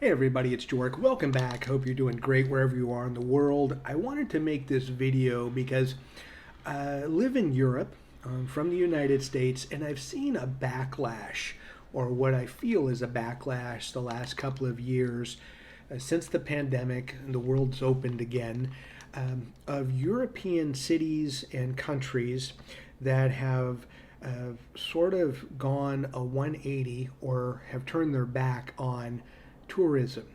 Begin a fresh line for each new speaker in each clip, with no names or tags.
Hey everybody, it's Joric. Welcome back. Hope you're doing great wherever you are in the world. I wanted to make this video because I live in Europe, from the United States, and I've seen a backlash, or what I feel is a backlash, the last couple of years since the pandemic and the world's opened again, of European cities and countries that have sort of gone a 180 or have turned their back on tourism.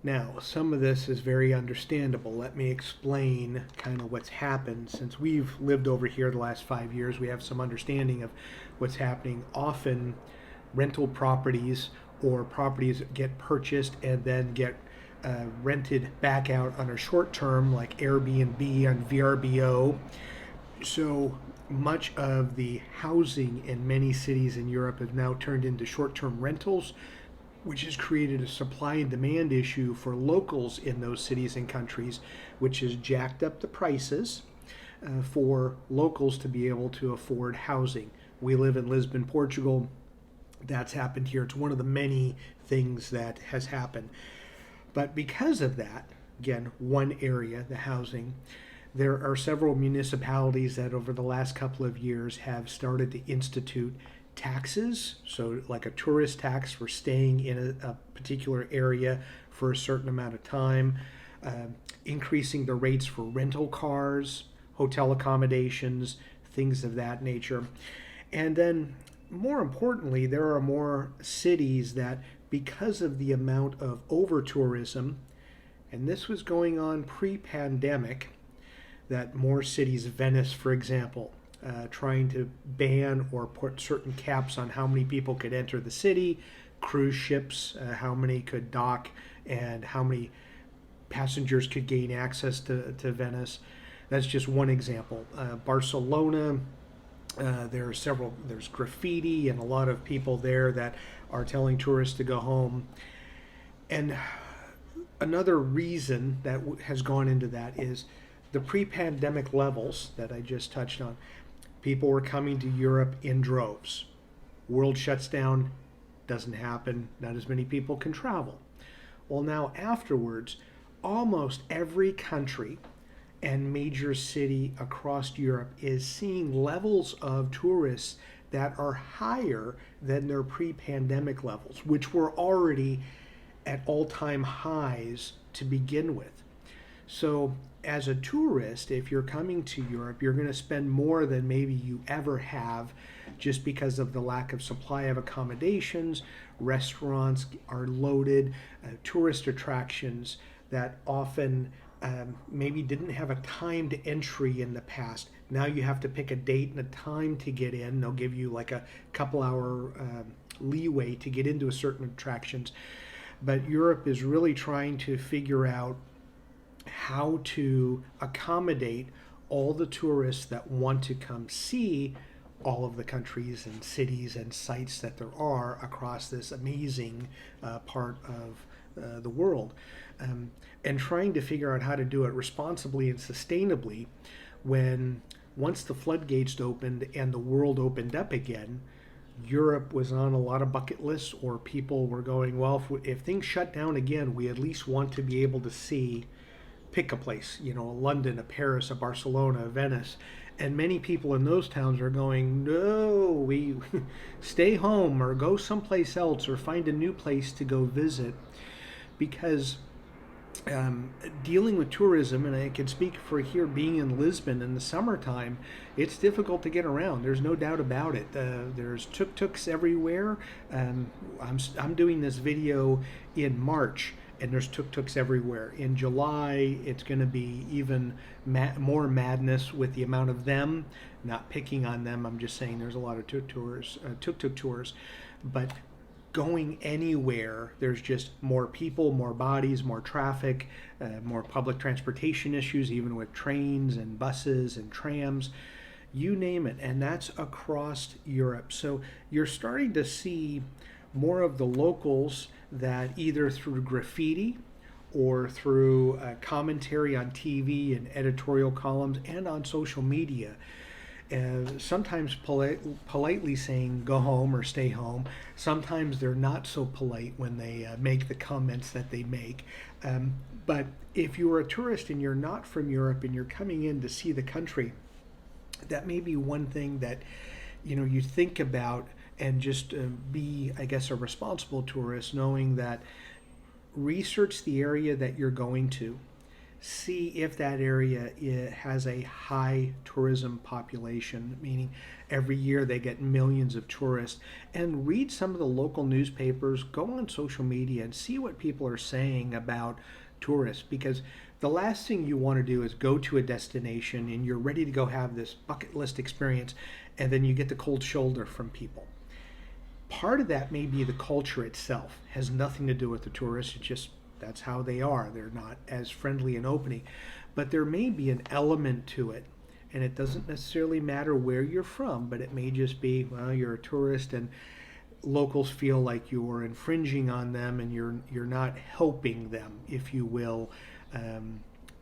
Now, some of this is very understandable. Let me explain kind of what's happened. Since we've lived over here the last 5 years, we have some understanding of what's happening. Often, rental properties or properties get purchased and then get rented back out on a short term, like Airbnb and VRBO. So much of the housing in many cities in Europe have now turned into short term rentals, which has created a supply and demand issue for locals in those cities and countries, which has jacked up the prices for locals to be able to afford housing. We live in Lisbon, Portugal. That's happened here. It's one of the many things that has happened. But because of that, again, one area, the housing, there are several municipalities that over the last couple of years have started to institute taxes, so like a tourist tax for staying in a particular area for a certain amount of time, increasing the rates for rental cars, hotel accommodations, things of that nature. And then more importantly, there are more cities that, because of the amount of over-tourism, and this was going on pre-pandemic, that more cities, Venice for example, trying to ban or put certain caps on how many people could enter the city, cruise ships, how many could dock, and how many passengers could gain access to Venice. That's just one example. Barcelona, there's graffiti and a lot of people there that are telling tourists to go home. And another reason that has gone into that is the pre-pandemic levels that I just touched on. People were coming to Europe in droves. World shuts down, doesn't happen, not as many people can travel. Well, now afterwards, almost every country and major city across Europe is seeing levels of tourists that are higher than their pre-pandemic levels, which were already at all-time highs to begin with. So as a tourist, if you're coming to Europe, you're going to spend more than maybe you ever have, just because of the lack of supply of accommodations. Restaurants are loaded, tourist attractions that often maybe didn't have a timed entry in the past. Now you have to pick a date and a time to get in. They'll give you like a couple hour leeway to get into a certain attractions. But Europe is really trying to figure out how to accommodate all the tourists that want to come see all of the countries and cities and sites that there are across this amazing part of the world, and trying to figure out how to do it responsibly and sustainably when, once the floodgates opened and the world opened up again, Europe was on a lot of bucket lists, or people were going, well, if things shut down again, we at least want to be able to see, pick a place, a London, a Paris, a Barcelona, a Venice. And many people in those towns are going, no, we stay home or go someplace else or find a new place to go visit. Because dealing with tourism, and I can speak for here being in Lisbon in the summertime, it's difficult to get around. There's no doubt about it. There's tuk-tuks everywhere. I'm doing this video in March, and there's tuk-tuks everywhere. In July, it's going to be even more madness with the amount of them. Not picking on them, I'm just saying there's a lot of tuk-tuk tours. But going anywhere, there's just more people, more bodies, more traffic, more public transportation issues, even with trains and buses and trams, you name it. And that's across Europe. So you're starting to see more of the locals that, either through graffiti or through commentary on TV and editorial columns and on social media, Sometimes politely saying go home or stay home. Sometimes they're not so polite when they make the comments that they make. But if you're a tourist and you're not from Europe and you're coming in to see the country, that may be one thing that you think about, and just be, I guess, a responsible tourist, knowing that research the area that you're going to. See if that area has a high tourism population, meaning every year they get millions of tourists, and read some of the local newspapers, go on social media and see what people are saying about tourists, because the last thing you want to do is go to a destination and you're ready to go have this bucket list experience, and then you get the cold shoulder from people. Part of that may be the culture itself, has nothing to do with the tourists. It's just that's how they are. They're not as friendly and opening. But there may be an element to it, and it doesn't necessarily matter where you're from, but it may just be, well, you're a tourist and locals feel like you're infringing on them, and you're not helping them, if you will,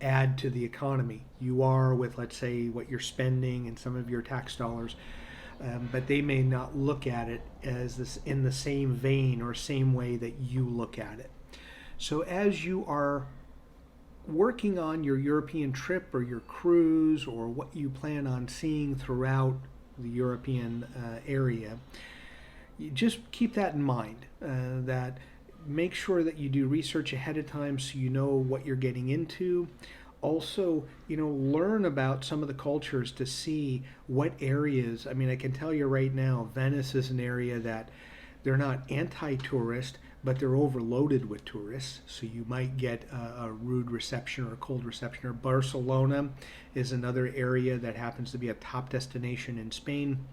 add to the economy. You are with, let's say, what you're spending and some of your tax dollars, but they may not look at it as this in the same vein or same way that you look at it. So as you are working on your European trip or your cruise, or what you plan on seeing throughout the European area, you just keep that in mind, that make sure that you do research ahead of time so you know what you're getting into. Also, learn about some of the cultures to see what areas. I mean, I can tell you right now, Venice is an area that they're not anti-tourist, but they're overloaded with tourists, so you might get a rude reception or a cold reception. Or Barcelona is another area that happens to be a top destination in Spain.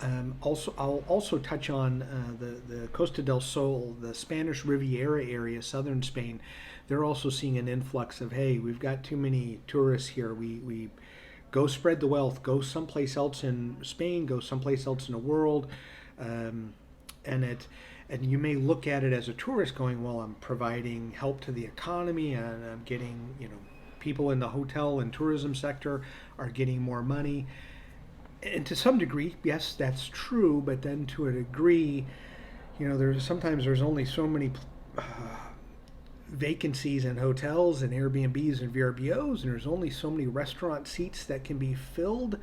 I'll also touch on the Costa del Sol, the Spanish Riviera area, southern Spain. They're also seeing an influx of, hey, we've got too many tourists here. We go spread the wealth, go someplace else in Spain, go someplace else in the world, and you may look at it as a tourist going, well, I'm providing help to the economy, and I'm getting, people in the hotel and tourism sector are getting more money. And to some degree, yes, that's true, but then to a degree, there's only so many vacancies in hotels and Airbnbs and VRBOs, and there's only so many restaurant seats that can be filled.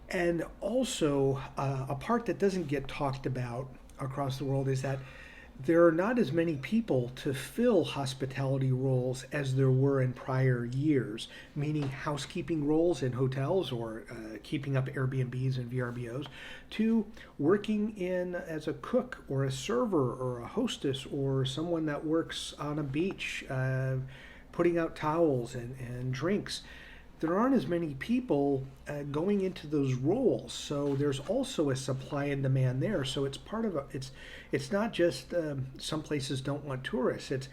And also, a part that doesn't get talked about across the world is that there are not as many people to fill hospitality roles as there were in prior years, meaning housekeeping roles in hotels, or keeping up Airbnbs and VRBOs, to working in as a cook or a server or a hostess or someone that works on a beach, putting out towels and drinks. There aren't as many people going into those roles, so there's also a supply and demand there. So it's part of it's not just some places don't want tourists. It's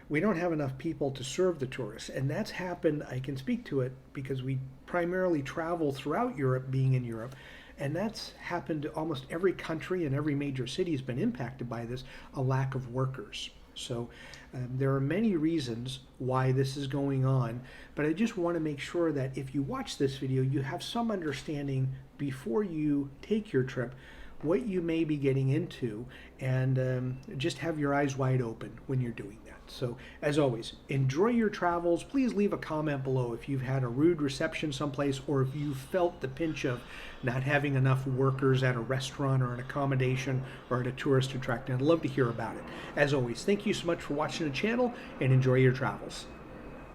we don't have enough people to serve the tourists, and that's happened. I can speak to it because we primarily travel throughout Europe, being in Europe, and that's happened to almost every country, and every major city has been impacted by this, a lack of workers. So there are many reasons why this is going on, but I just want to make sure that if you watch this video, you have some understanding before you take your trip what you may be getting into, and just have your eyes wide open when you're doing that. So as always, enjoy your travels. Please leave a comment below if you've had a rude reception someplace, or if you felt the pinch of not having enough workers at a restaurant or an accommodation or at a tourist attraction. I'd love to hear about it. As always, thank you so much for watching the channel, and enjoy your travels.